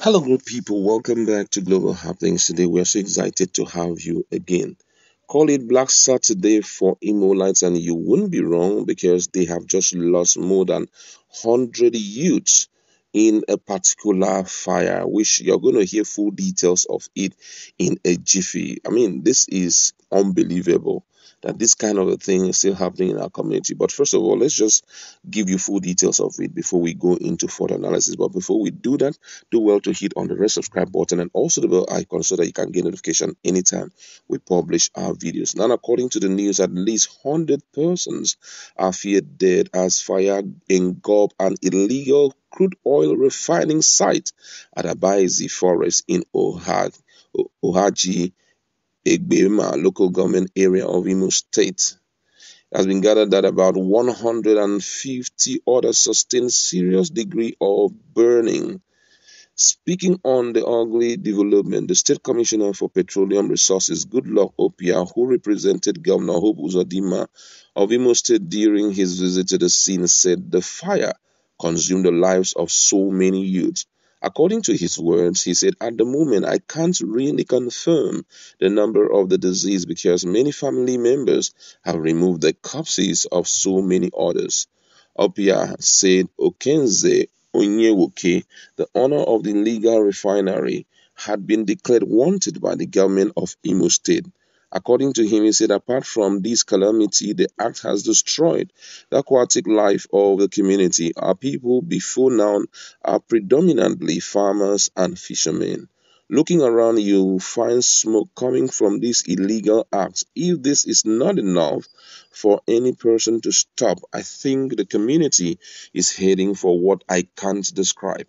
Hello, good people. Welcome back to Global Happenings. Today, we're so excited to have you again. Call it Black Saturday for Imolites, and you wouldn't be wrong because they have just lost more than 100 youths in a particular fire, which you're going to hear full details of it in a jiffy. I mean, this is unbelievable that this kind of a thing is still happening in our community. But first of all, let's just give you full details of it before we go into further analysis. But before we do that, do well to hit on the red subscribe button and also the bell icon so that you can get notification anytime we publish our videos. Now, according to the news, at least 100 persons are feared dead as fire engulfed an illegal crude oil refining site at Adaezi forest in Ohaji, Egbema local government area of Imo State. It has been gathered that about 150 others sustained serious degree of burning. Speaking on the ugly development, the State Commissioner for Petroleum Resources, Goodluck Opiah, who represented Governor Hope Uzodinma of Imo State during his visit to the scene, said the fire consumed the lives of so many youths. According to his words, he said, "At the moment, I can't really confirm the number of the deceased because many family members have removed the corpses of so many others." Opiah said Okenze Onyewoke, the owner of the illegal refinery, had been declared wanted by the government of Imo State. According to him, he said, apart from this calamity, the act has destroyed the aquatic life of the community. Our people before now are predominantly farmers and fishermen. Looking around, you find smoke coming from these illegal acts. If this is not enough for any person to stop, I think the community is heading for what I can't describe.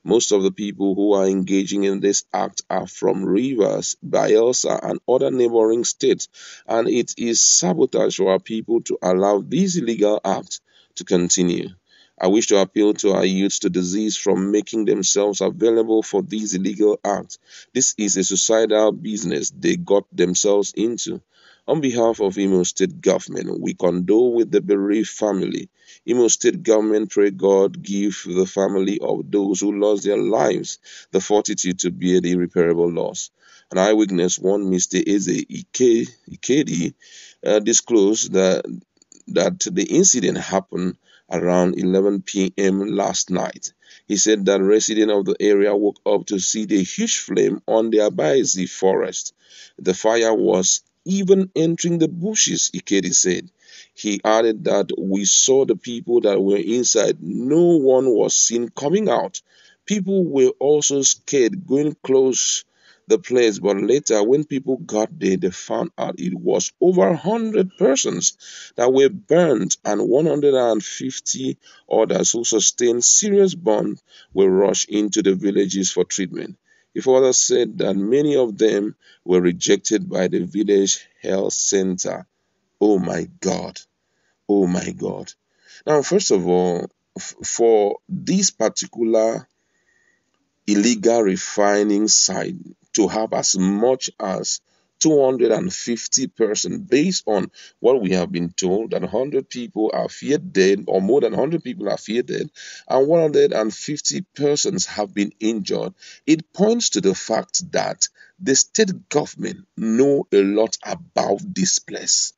Most of the people who are engaging in this act are from Rivers, Biafra, and other neighboring states, and it is sabotage for our people to allow these illegal acts to continue. I wish to appeal to our youths to desist from making themselves available for these illegal acts. This is a suicidal business they got themselves into. On behalf of Imo State government, we condole with the bereaved family. Imo State government pray God give the family of those who lost their lives the fortitude to bear the irreparable loss. An eyewitness, one Mr. Adaezi Ikedi, disclosed that the incident happened around 11 p.m. last night. He said that residents of the area woke up to see the huge flame on the Adaezi forest. The fire was even entering the bushes, Ikedi said. He added that we saw the people that were inside. No one was seen coming out. People were also scared going close the place, but later when people got there, they found out it was over 100 persons that were burned and 150 others who sustained serious burns were rushed into the villages for treatment. He further said that many of them were rejected by the village health center. Oh my God. Oh my God. Now, first of all, for this particular illegal refining site to have as much as 250 persons, based on what we have been told, that 100 people are feared dead, or more than 100 people are feared dead, and 150 persons have been injured, it points to the fact that the state government know a lot about this place.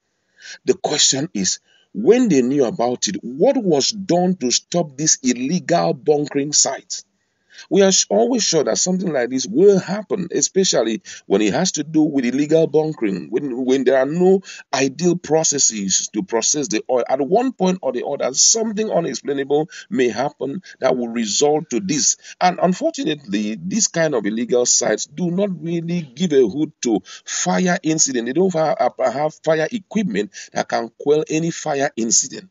The question is, when they knew about it, what was done to stop this illegal bunkering site? We are always sure that something like this will happen, especially when it has to do with illegal bunkering, when there are no ideal processes to process the oil. At one point or the other, something unexplainable may happen that will result to this. And unfortunately, these kind of illegal sites do not really give a hoot to fire incident. They don't have fire equipment that can quell any fire incident.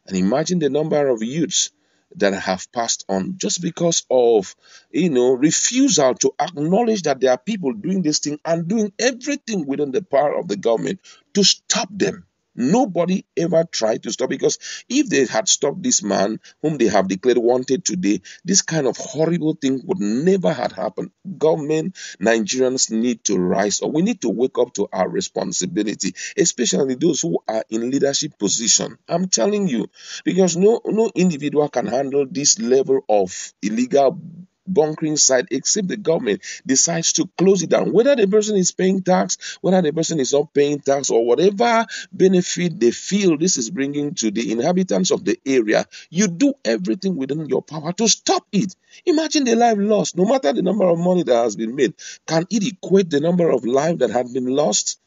And imagine the number of youths that have passed on just because of refusal to acknowledge that there are people doing this thing and doing everything within the power of the government to stop them. Nobody ever tried to stop, because if they had stopped this man whom they have declared wanted today, this kind of horrible thing would never have happened. Government, Nigerians need to rise up. We need to wake up to our responsibility, especially those who are in leadership position. I'm telling you, because no individual can handle this level of illegal bunkering site except the government decides to close it down. Whether the person is paying tax, whether the person is not paying tax, or whatever benefit they feel this is bringing to the inhabitants of the area, you do everything within your power to stop it. Imagine the life lost. No matter the number of money that has been made, can it equate the number of lives that have been lost?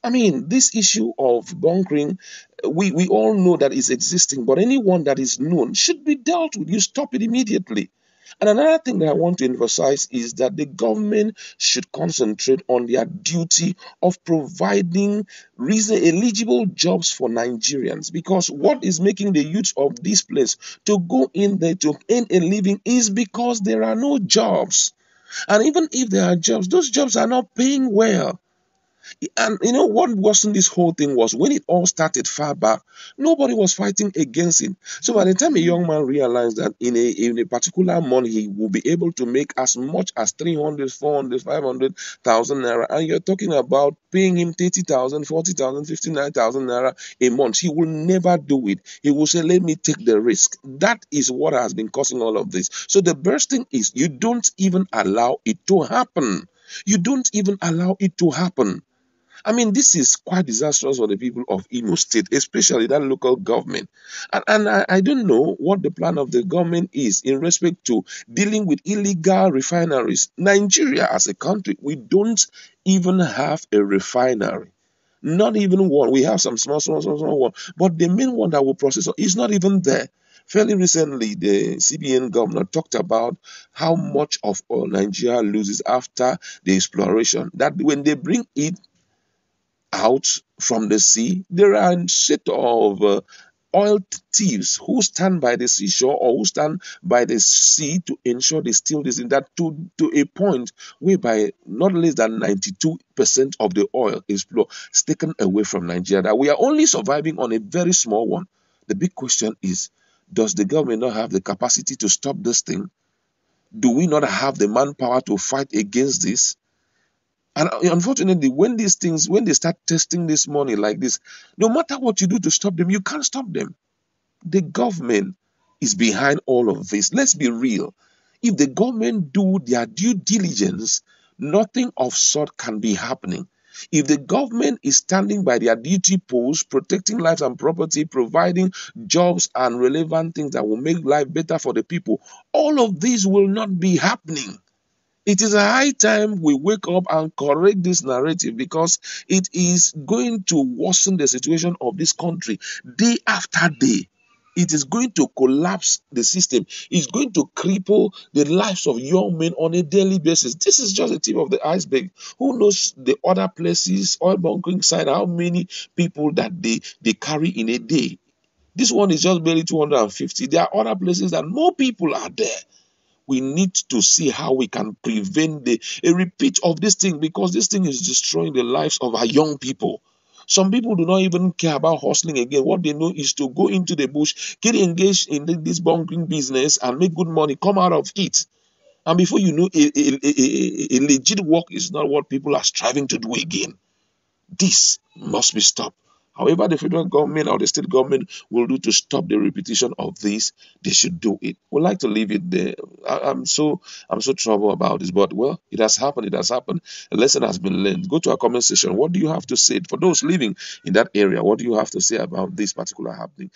I mean, this issue of bunkering, we all know that it's existing, but anyone that is known should be dealt with. You stop it immediately. And another thing that I want to emphasize is that the government should concentrate on their duty of providing eligible jobs for Nigerians, because what is making the youth of this place to go in there to earn a living is because there are no jobs. And even if there are jobs, those jobs are not paying well. And you know what worsened this whole thing was when it all started far back, nobody was fighting against it. So by the time a young man realized that in a particular month he will be able to make as much as 300, 400, 500,000 naira, and you're talking about paying him 30,000, 40,000, 59,000 naira a month, he will never do it. He will say, let me take the risk. That is what has been causing all of this. So the best thing is you don't even allow it to happen. You don't even allow it to happen. I mean, this is quite disastrous for the people of Imo State, especially that local government. And I don't know what the plan of the government is in respect to dealing with illegal refineries. Nigeria as a country, we don't even have a refinery. Not even one. We have some small one. But the main one that will process is not even there. Fairly recently, the CBN governor talked about how much of oil Nigeria loses after the exploration. That when they bring it out from the sea, there are a set of oil thieves who stand by the seashore or who stand by the sea to ensure they steal this and that to a point whereby not less than 92% of the oil is taken away from Nigeria. That we are only surviving on a very small one. The big question is, does the government not have the capacity to stop this thing? Do we not have the manpower to fight against this? And unfortunately, when they start testing this money like this, no matter what you do to stop them, you can't stop them. The government is behind all of this. Let's be real. If the government do their due diligence, nothing of sort can be happening. If the government is standing by their duty post, protecting lives and property, providing jobs and relevant things that will make life better for the people, all of these will not be happening. It is a high time we wake up and correct this narrative, because it is going to worsen the situation of this country day after day. It is going to collapse the system. It's going to cripple the lives of young men on a daily basis. This is just the tip of the iceberg. Who knows the other places, oil bunkering side, how many people that they carry in a day. This one is just barely 250. There are other places that more people are there. We need to see how we can prevent a repeat of this thing, because this thing is destroying the lives of our young people. Some people do not even care about hustling again. What they know is to go into the bush, get engaged in this bunkering business and make good money, come out of it. And before you know, a legit work is not what people are striving to do again. This must be stopped. However, the federal government or the state government will do to stop the repetition of this, they should do it. We'd like to leave it there. I'm so troubled about this, but well, it has happened. It has happened. A lesson has been learned. Go to our comment section. What do you have to say for those living in that area? What do you have to say about this particular happening?